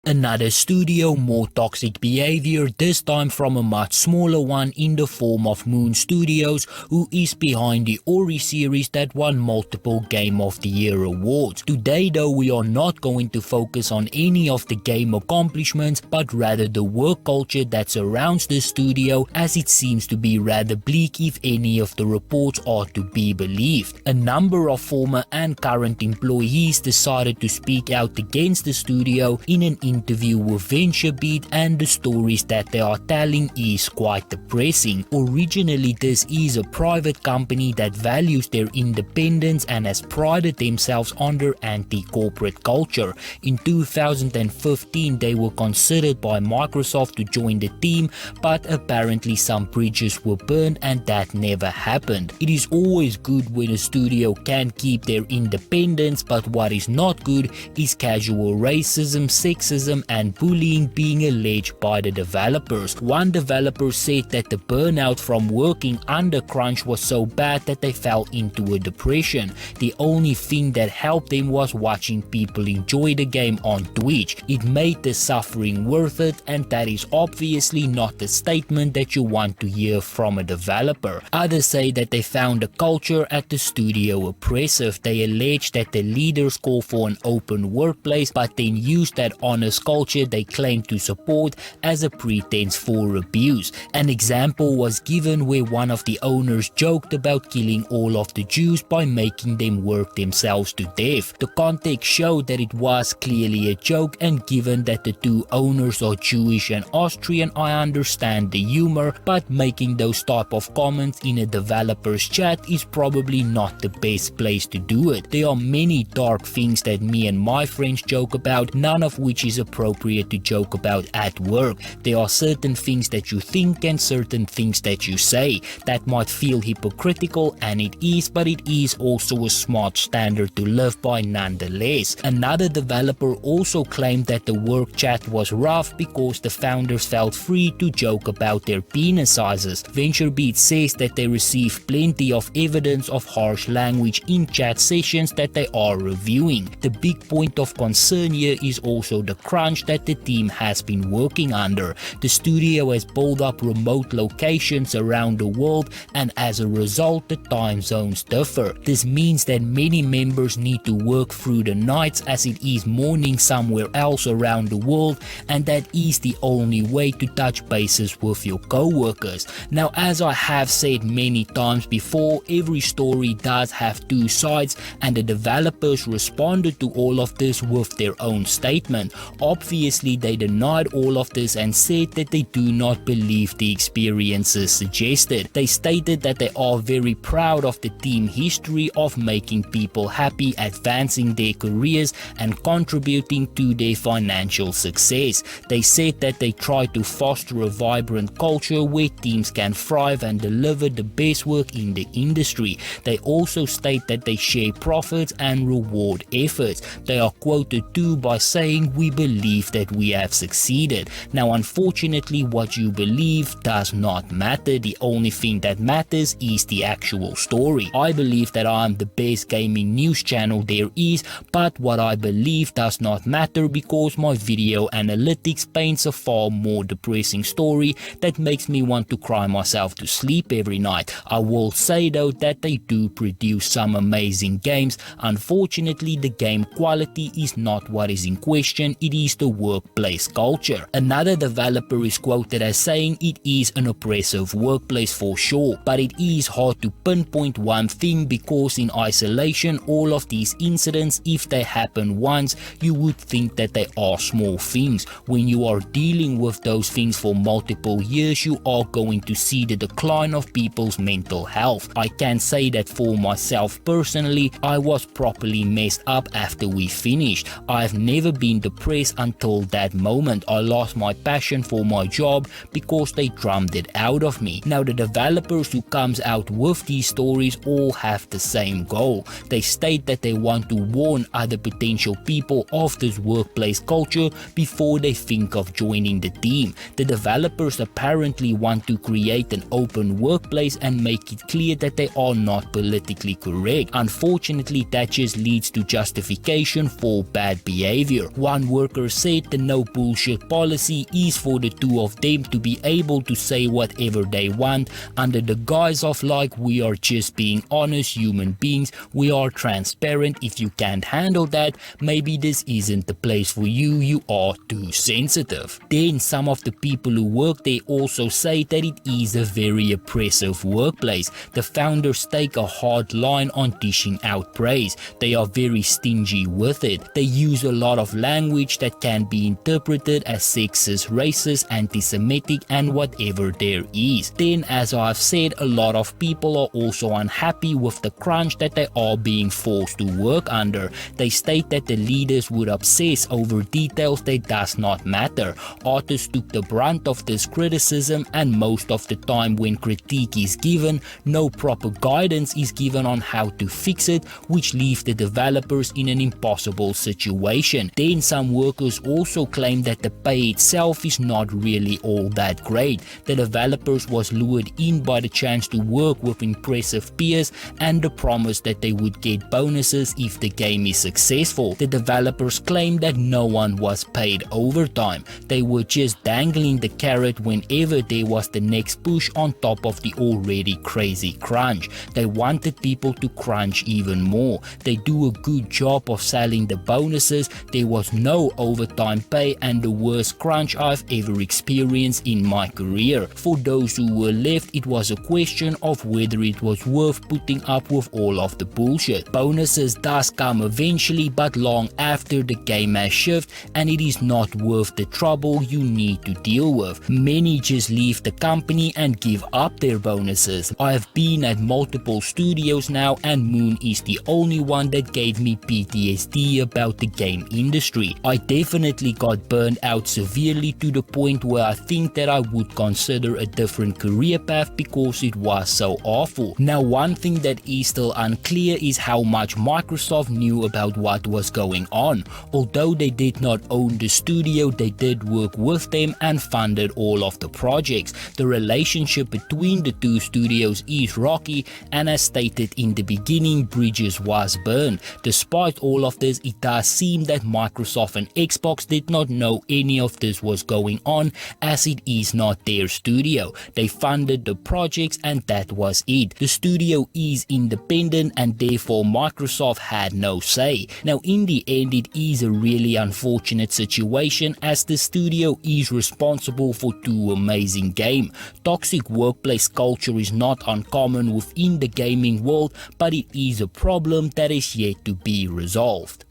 Another studio, more toxic behavior, this time from a much smaller one in the form of Moon Studios, who is behind the Ori series that won multiple Game of the Year awards. Today though, we are not going to focus on any of the game accomplishments, but rather the work culture that surrounds the studio, as it seems to be rather bleak if any of the reports are to be believed. A number of former and current employees decided to speak out against the studio in an interview with VentureBeat, and the stories that they are telling is quite depressing. Originally, this is a private company that values their independence and has prided themselves on their anti-corporate culture. In 2015, they were considered by Microsoft to join the team, but apparently some bridges were burned and that never happened. It is always good when a studio can keep their independence, but what is not good is casual racism, sexism and bullying being alleged by the developers. One developer said that the burnout from working under crunch was so bad that they fell into a depression. The only thing that helped them was watching people enjoy the game on Twitch. It made the suffering worth it, and that is obviously not the statement that you want to hear from a developer. Others say that they found the culture at the studio oppressive. They allege that the leaders call for an open workplace, but then use that honest culture they claim to support as a pretense for abuse. An example was given where one of the owners joked about killing all of the Jews by making them work themselves to death. The context showed that it was clearly a joke, and given that the two owners are Jewish and Austrian, I understand the humor, but making those type of comments in a developer's chat is probably not the best place to do it. There are many dark things that me and my friends joke about, none of which is appropriate to joke about at work. There are certain things that you think and certain things that you say that might feel hypocritical, and it is, but it is also a smart standard to live by nonetheless. Another developer also claimed that the work chat was rough because the founders felt free to joke about their penis sizes. VentureBeat says that they receive plenty of evidence of harsh language in chat sessions that they are reviewing. The big point of concern here is also the crunch that the team has been working under. The studio has built up remote locations around the world, and as a result the time zones differ. This means that many members need to work through the nights as it is morning somewhere else around the world, and that is the only way to touch bases with your co-workers. Now, as I have said many times before, every story does have two sides, and the developers responded to all of this with their own statement. Obviously, they denied all of this and said that they do not believe the experiences suggested. They stated that they are very proud of the team history of making people happy, advancing their careers and contributing to their financial success. They said that they try to foster a vibrant culture where teams can thrive and deliver the best work in the industry. They also state that they share profits and reward efforts. They are quoted too by saying, "We believe that we have succeeded." Now, unfortunately, what you believe does not matter. The only thing that matters is the actual story. I believe that I am the best gaming news channel there is, but what I believe does not matter because my video analytics paints a far more depressing story that makes me want to cry myself to sleep every night. I will say though that they do produce some amazing games. Unfortunately, the game quality is not what is in question, it is the workplace culture. Another developer is quoted as saying it is an oppressive workplace for sure, but it is hard to pinpoint one thing because in isolation all of these incidents, if they happen once, you would think that they are small things. When you are dealing with those things for multiple years, you are going to see the decline of people's mental health. I can say that for myself personally, I was properly messed up after we finished. I've never been depressed until that moment. I lost my passion for my job because they drummed it out of me. Now, the developers who comes out with these stories all have the same goal. They state that they want to warn other potential people of this workplace culture before they think of joining the team. The developers apparently want to create an open workplace and make it clear that they are not politically correct. Unfortunately, that just leads to justification for bad behavior. One worker workers said the no bullshit policy is for the two of them to be able to say whatever they want under the guise of like, we are just being honest human beings, we are transparent. If you can't handle that, maybe this isn't the place for you, you are too sensitive. Then some of the people who work there also say that it is a very oppressive workplace. The founders take a hard line on dishing out praise. They are very stingy with it. They use a lot of language that can be interpreted as sexist, racist, anti-Semitic, and whatever there is. Then, as I've said, a lot of people are also unhappy with the crunch that they are being forced to work under. They state that the leaders would obsess over details that does not matter. Artists took the brunt of this criticism, and most of the time when critique is given, no proper guidance is given on how to fix it, which leaves the developers in an impossible situation. Then some workers also claim that the pay itself is not really all that great. The developers was lured in by the chance to work with impressive peers and the promise that they would get bonuses if the game is successful. The developers claim that no one was paid overtime. They were just dangling the carrot whenever there was the next push on top of the already crazy crunch. They wanted people to crunch even more. They do a good job of selling the bonuses. There was no overtime pay and the worst crunch I've ever experienced in my career. For those who were left, it was a question of whether it was worth putting up with all of the bullshit. Bonuses does come eventually, but long after the game has shifted, and it is not worth the trouble you need to deal with. Many just leave the company and give up their bonuses. I have been at multiple studios now, and Moon is the only one that gave me PTSD about the game industry. I definitely got burned out severely to the point where I think that I would consider a different career path because it was so awful. Now, one thing that is still unclear is how much Microsoft knew about what was going on. Although they did not own the studio, they did work with them and funded all of the projects. The relationship between the two studios is rocky, and as stated in the beginning, bridges was burned. Despite all of this, it does seem that Microsoft and Xbox did not know any of this was going on, as it is not their studio. They funded the projects and that was it. The studio is independent and therefore Microsoft had no say. Now in the end, it is a really unfortunate situation as the studio is responsible for two amazing games. Toxic workplace culture is not uncommon within the gaming world, but it is a problem that is yet to be resolved.